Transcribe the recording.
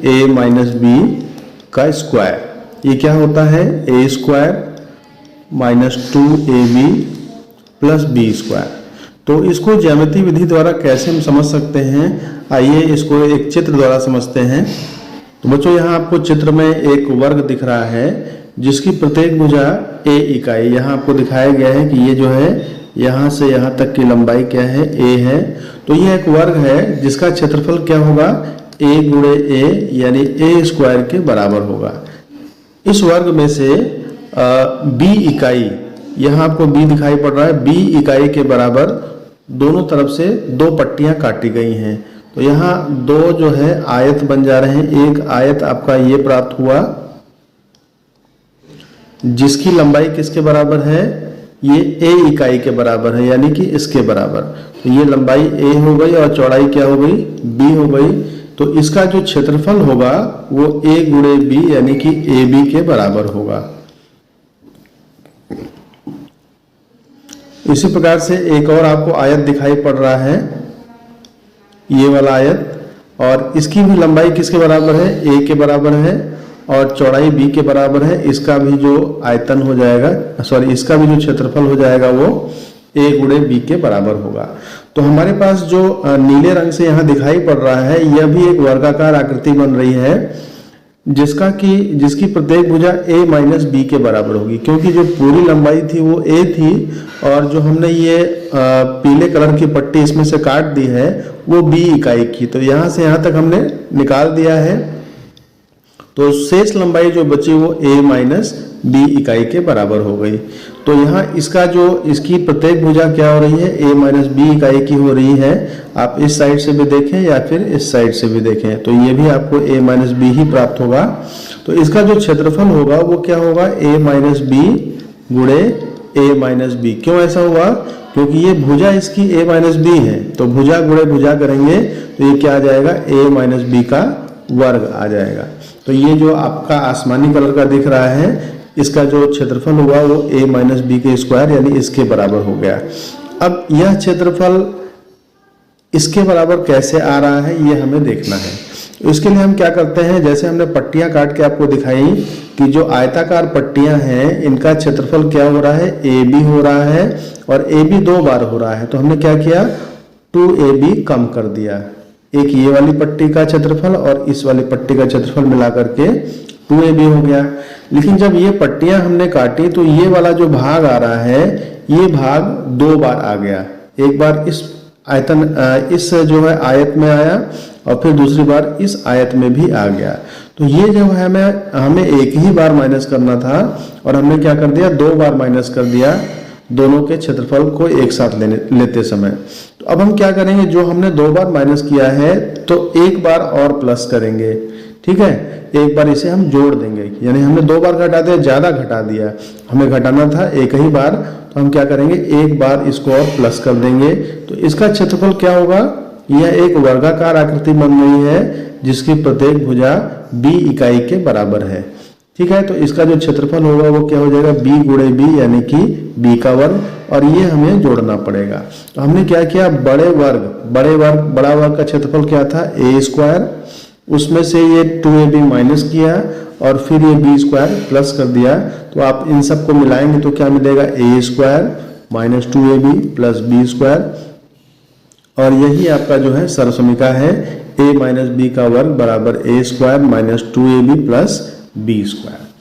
ए minus B का square. ये क्या होता है, A square minus 2ab plus B square. तो इसको ज्यामिति विधि द्वारा कैसे हम समझ सकते हैं, आइए इसको एक चित्र द्वारा समझते हैं। तो बच्चों यहाँ आपको चित्र में एक वर्ग दिख रहा है जिसकी प्रत्येक भुजा a इकाई, यहाँ आपको दिखाया गया है कि ये जो है यहाँ से यहाँ तक की लंबाई क्या है, a है। तो ये एक वर्ग है जिसका क्षेत्रफल क्या होगा, a गुणे a यानी a स्क्वायर के बराबर होगा। इस वर्ग में से b इकाई, यहाँ आपको b दिखाई पड़ रहा है, b इकाई के बराबर दोनों तरफ से दो पट्टियां काटी गई हैं। तो यहाँ दो जो है आयत बन जा रहे हैं। एक आयत आपका ये प्राप्त हुआ जिसकी लंबाई किसके बराबर है, ये a इकाई के बराबर है यानी कि इसके बराबर। तो ये लंबाई a हो गई और चौड़ाई क्या हो गई, b हो गई। तो इसका जो क्षेत्रफल होगा वो a गुणे b यानी कि ab के बराबर होगा। इसी प्रकार से एक और आपको आयत दिखाई पड़ रहा है, ये वाला आयत, और इसकी भी लंबाई किसके बराबर है, a के बराबर है और चौड़ाई b के बराबर है। इसका भी जो आयतन हो जाएगा, सॉरी इसका भी जो क्षेत्रफल हो जाएगा वो a गुणे b के बराबर होगा। तो हमारे पास जो नीले रंग से यहाँ दिखाई पड़ रहा है यह भी एक वर्गाकार आकृति बन रही है जिसकी प्रत्येक भुजा a माइनस बी के बराबर होगी, क्योंकि जो पूरी लंबाई थी वो a थी और जो हमने ये पीले कलर की पट्टी इसमें से काट दी है वो b इकाई की। तो यहाँ से यहाँ तक हमने निकाल दिया है। तो शेष लंबाई जो बची वो a माइनस बी इकाई के बराबर हो गई। तो यहाँ इसकी प्रत्येक भुजा क्या हो रही है, a माइनस बी इकाई की हो रही है। आप इस साइड से भी देखें या फिर इस साइड से भी देखें तो ये भी आपको a माइनस बी ही प्राप्त होगा। तो इसका जो क्षेत्रफल होगा वो क्या होगा, a माइनस बी गुणे a माइनस बी। क्यों ऐसा हुआ, क्योंकि ये भुजा इसकी a माइनस बी है। तो भुजा गुणे भुजा करेंगे तो ये क्या आ जाएगा, a माइनस बी का वर्ग आ जाएगा। तो ये जो आपका आसमानी कलर का दिख रहा है इसका जो क्षेत्रफल हुआ वो a माइनस बी के स्क्वायर यानी इसके बराबर हो गया। अब यह क्षेत्रफल इसके बराबर कैसे आ रहा है ये हमें देखना है। तो इसके लिए हम क्या करते हैं, जैसे हमने पट्टियां काट के आपको दिखाई कि जो आयताकार पट्टियां हैं इनका क्षेत्रफल क्या हो रहा है, AB हो रहा है और AB 2 बार हो रहा है। तो हमने क्या किया, 2AB कम कर दिया। एक ये वाली पट्टी का क्षेत्रफल और इस वाली पट्टी का क्षेत्रफल मिला करके 2AB हो गया। लेकिन जब ये पट्टियां हमने काटी तो ये वाला जो भाग आ रहा है ये भाग 2 बार आ गया। एक बार इस जो है आयत में आया और फिर दूसरी बार इस आयत में भी आ गया। तो ये जो है हमें एक ही बार माइनस करना था और हमने क्या कर दिया, 2 बार माइनस कर दिया दोनों के क्षेत्रफल को एक साथ लेते समय। तो अब हम क्या करेंगे, जो हमने 2 बार माइनस किया है तो एक बार और प्लस करेंगे, ठीक है। एक बार इसे हम जोड़ देंगे, यानी हमने 2 बार घटा दिया, ज्यादा घटा दिया, हमें घटाना था एक ही बार। तो हम क्या करेंगे, एक बार इसको और प्लस कर देंगे। तो इसका क्षेत्रफल क्या होगा, यह एक वर्गाकार आकृति बन रही है जिसकी प्रत्येक भुजा b इकाई के बराबर है, ठीक है। तो इसका जो क्षेत्रफल होगा वो क्या हो जाएगा, b गुणे b यानी कि b का वर्ग, और ये हमें जोड़ना पड़ेगा। तो हमने क्या किया, बड़ा वर्ग का क्षेत्रफल क्या था, a स्क्वायर, उसमें से ये 2ab माइनस किया और फिर ये b स्क्वायर प्लस कर दिया। तो आप इन सबको मिलाएंगे तो क्या मिलेगा, a square minus 2ab plus b square, और यही आपका जो है सर्वसमीका है, a माइनस बी का वर्ग बराबर a square minus 2ab plus b square.